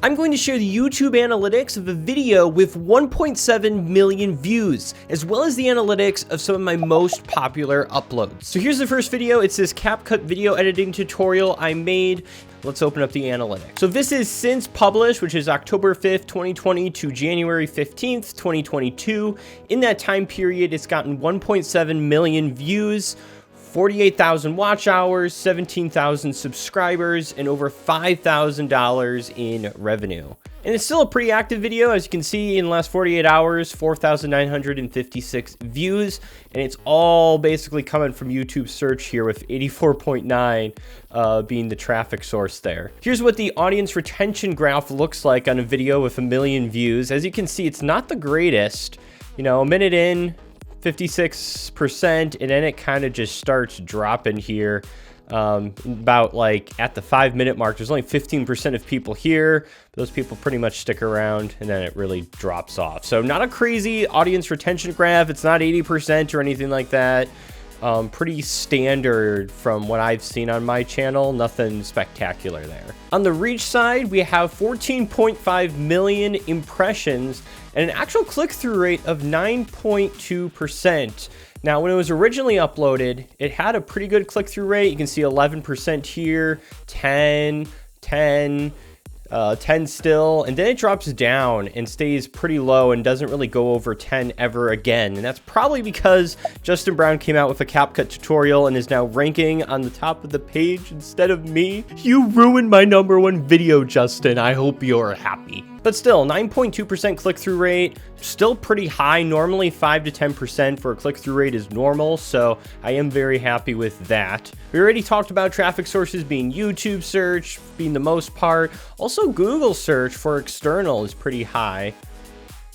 I'm going to share the YouTube analytics of a video with 1.7 million views, as well as the analytics of some of my most popular uploads. So here's the first video. It's this CapCut video editing tutorial I made. Let's open up the analytics. So this is since published, which is October 5th, 2020 to January 15th, 2022. In that time period, it's gotten 1.7 million views, 48,000 watch hours, 17,000 subscribers, and over $5,000 in revenue. And it's still a pretty active video. As you can see, in the last 48 hours, 4,956 views, and it's all basically coming from YouTube search here, with 84.9 being the traffic source there. Here's what the audience retention graph looks like on a video with 1 million views. As you can see, it's not the greatest. You know, a minute in, 56%, and then it kind of just starts dropping here. About like at the 5-minute mark, there's only 15% of people here. Those people pretty much stick around, and then it really drops off. So not a crazy audience retention graph. It's not 80% or anything like that. Pretty standard from what I've seen on my channel. Nothing spectacular there. On the reach side, we have 14.5 million impressions and an actual click-through rate of 9.2%. Now, when it was originally uploaded, it had a pretty good click-through rate. You can see 11% here, 10, 10 still, and then it drops down and stays pretty low and doesn't really go over 10 ever again. And that's probably because Justin Brown came out with a CapCut tutorial and is now ranking on the top of the page instead of me. You ruined my #1 video, Justin. I hope you're happy. But still, 9.2% click-through rate, still pretty high. Normally 5 to 10% for a click-through rate is normal, so I am very happy with that. We already talked about traffic sources being YouTube search, being the most part. Also, Google search for external is pretty high,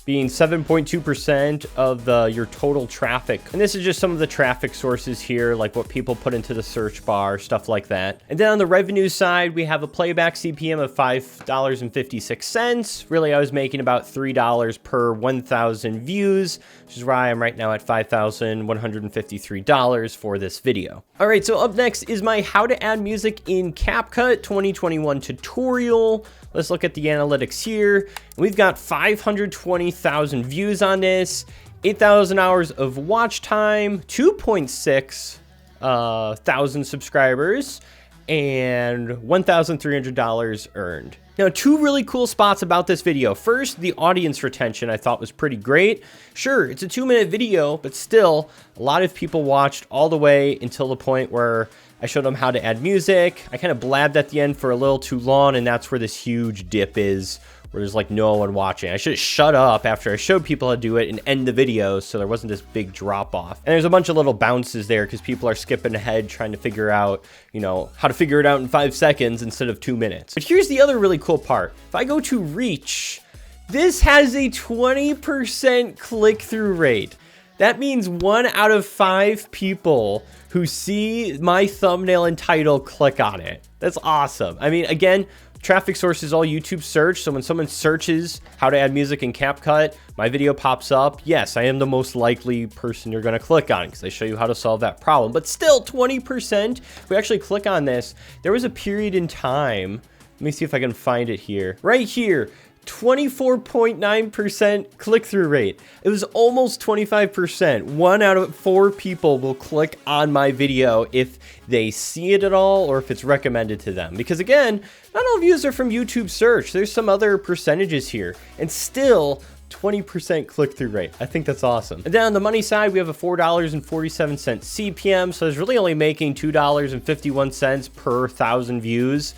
being 7.2% of your total traffic. And this is just some of the traffic sources here, like what people put into the search bar, stuff like that. And then on the revenue side, we have a playback CPM of $5.56. Really, I was making about $3 per 1,000 views, which is why I'm right now at $5,153 for this video. All right, so up next is my How to Add Music in CapCut 2021 tutorial. Let's look at the analytics here. We've got 520,000 views on this, 8,000 hours of watch time, 2.6 thousand subscribers, and $1,300 earned. Now, two really cool spots about this video. First, the audience retention I thought was pretty great. Sure, it's a 2-minute video, but still, a lot of people watched all the way until the point where I showed them how to add music. I kind of blabbed at the end for a little too long, and that's where this huge dip is, where there's like no one watching. I should have shut up after I showed people how to do it and end the video so there wasn't this big drop off. And there's a bunch of little bounces there because people are skipping ahead trying to figure out, you know, how to figure it out in 5 seconds instead of 2 minutes. But here's the other really cool part. If I go to reach, this has a 20% click-through rate. That means 1 out of 5 people who see my thumbnail and title click on it. That's awesome. I mean, again, traffic source is all YouTube search. So when someone searches how to add music in CapCut, my video pops up. Yes, I am the most likely person you're going to click on because I show you how to solve that problem. But still, 20%, if we actually click on this, there was a period in time. Let me see if I can find it here. Right here. 24.9% click-through rate. It was almost 25%. 1 out of 4 people will click on my video if they see it at all or if it's recommended to them. Because again, not all views are from YouTube search. There's some other percentages here. And still, 20% click-through rate. I think that's awesome. And then on the money side, we have a $4.47 CPM. So it's really only making $2.51 per 1,000 views.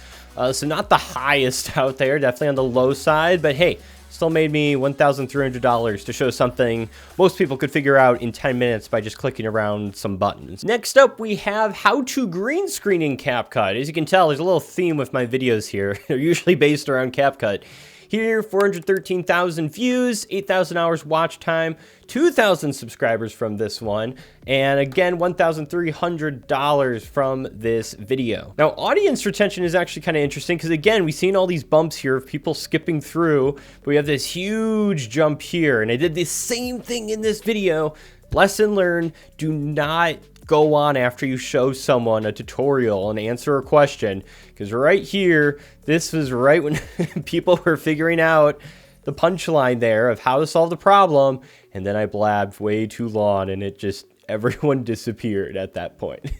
So not the highest out there, definitely on the low side, but hey, still made me $1,300 to show something most people could figure out in 10 minutes by just clicking around some buttons. Next up, we have how to green screen in CapCut. As you can tell, there's a little theme with my videos here. They're usually based around CapCut. Here, 413,000 views, 8,000 hours watch time, 2,000 subscribers from this one, and again, $1,300 from this video. Now, audience retention is actually kind of interesting because, again, we've seen all these bumps here of people skipping through, but we have this huge jump here, and I did the same thing in this video. Lesson learned, do not go on after you show someone a tutorial and answer a question, because right here, this was right when people were figuring out the punchline there of how to solve the problem, and then I blabbed way too long and it just, everyone disappeared at that point.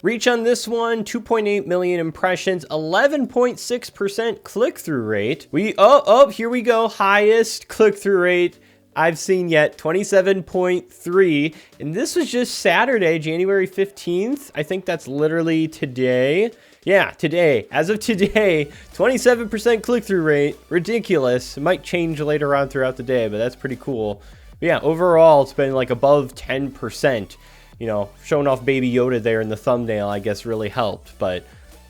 Reach on this one, 2.8 million impressions, 11.6% click-through rate. Here we go, highest click-through rate I've seen yet, 27.3. And this was just Saturday, January 15th. I think that's literally today. Yeah, today, as of today, 27% click-through rate, ridiculous. It might change later on throughout the day, but that's pretty cool. But yeah, overall, it's been like above 10%. You know, showing off Baby Yoda there in the thumbnail, I guess, really helped, but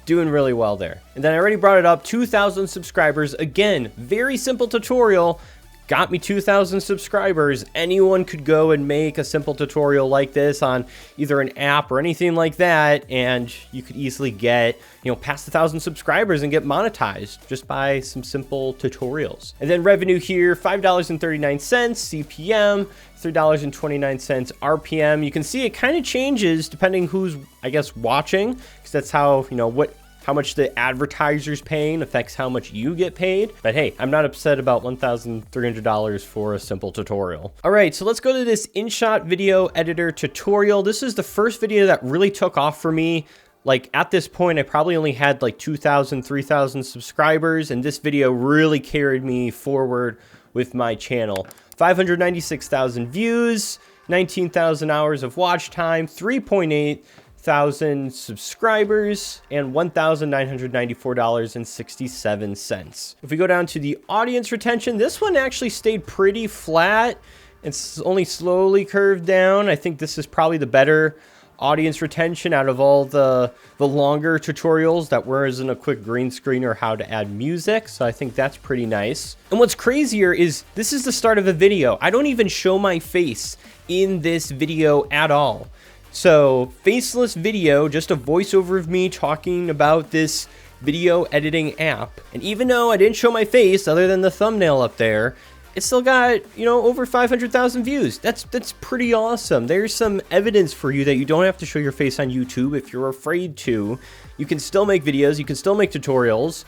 doing really well there. And then I already brought it up, 2,000 subscribers. Again, very simple tutorial. Got me 2,000 subscribers. Anyone could go and make a simple tutorial like this on either an app or anything like that, and you could easily get, you know, past 1,000 subscribers and get monetized just by some simple tutorials. And then revenue here, $5.39 CPM, $3.29 RPM. You can see it kind of changes depending who's, I guess, watching, because that's how, you know, how much the advertiser's paying affects how much you get paid. But hey, I'm not upset about $1,300 for a simple tutorial. All right, so let's go to this InShot video editor tutorial. This is the first video that really took off for me. Like at this point, I probably only had like 2,000, 3,000 subscribers, and this video really carried me forward with my channel. 596,000 views, 19,000 hours of watch time, 3.8 thousand subscribers, and $1,994.67. If we go down to the audience retention, this one actually stayed pretty flat. It's only slowly curved down. I think this is probably the better audience retention out of all the longer tutorials that wasn't a quick green screen or how to add music. So I think that's pretty nice. And what's crazier is this is the start of a video. I don't even show my face in this video at all. So faceless video, just a voiceover of me talking about this video editing app. And even though I didn't show my face other than the thumbnail up there, it still got, you know, over 500,000 views. That's pretty awesome. There's some evidence for you that you don't have to show your face on YouTube if you're afraid to. You can still make videos, you can still make tutorials,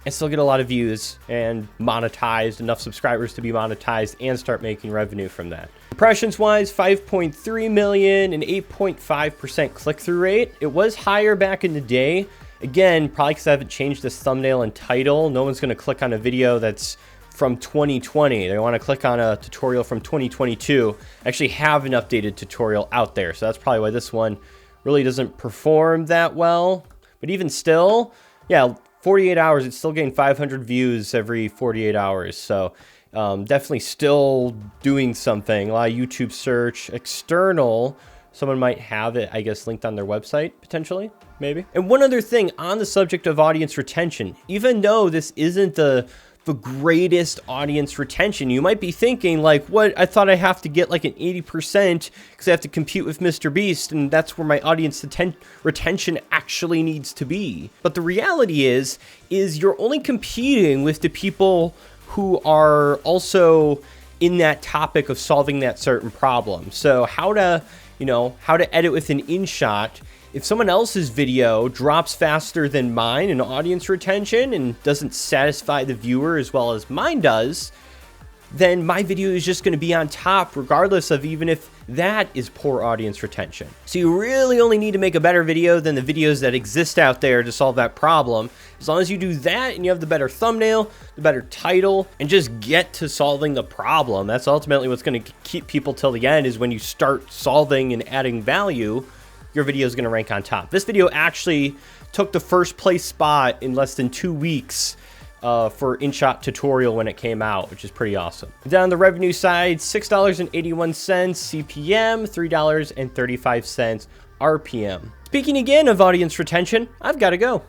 and still get a lot of views and monetized, enough subscribers to be monetized and start making revenue from that. Impressions wise, 5.3 million and 8.5% click-through rate. It was higher back in the day. Again, probably because I haven't changed this thumbnail and title. No one's gonna click on a video that's from 2020. They wanna click on a tutorial from 2022. I actually have an updated tutorial out there, so that's probably why this one really doesn't perform that well. But even still, yeah, 48 hours, it's still getting 500 views every 48 hours. So definitely still doing something. A lot of YouTube search, external, someone might have it, I guess, linked on their website, potentially, maybe. And one other thing on the subject of audience retention, even though this isn't the greatest audience retention, you might be thinking like, what, I thought I have to get like an 80% because I have to compete with Mr. Beast, and that's where my audience retention actually needs to be. But the reality is you're only competing with the people who are also in that topic of solving that certain problem. So how to edit with an InShot. If someone else's video drops faster than mine in audience retention and doesn't satisfy the viewer as well as mine does, then my video is just going to be on top regardless of even if that is poor audience retention. So you really only need to make a better video than the videos that exist out there to solve that problem. As long as you do that and you have the better thumbnail, the better title, and just get to solving the problem, that's ultimately what's going to keep people till the end, is when you start solving and adding value, your video is going to rank on top. This video actually took the first place spot in less than 2 weeks for InShot tutorial when it came out, which is pretty awesome. Down the revenue side, $6.81 CPM, $3.35 RPM. Speaking again of audience retention, I've got to go.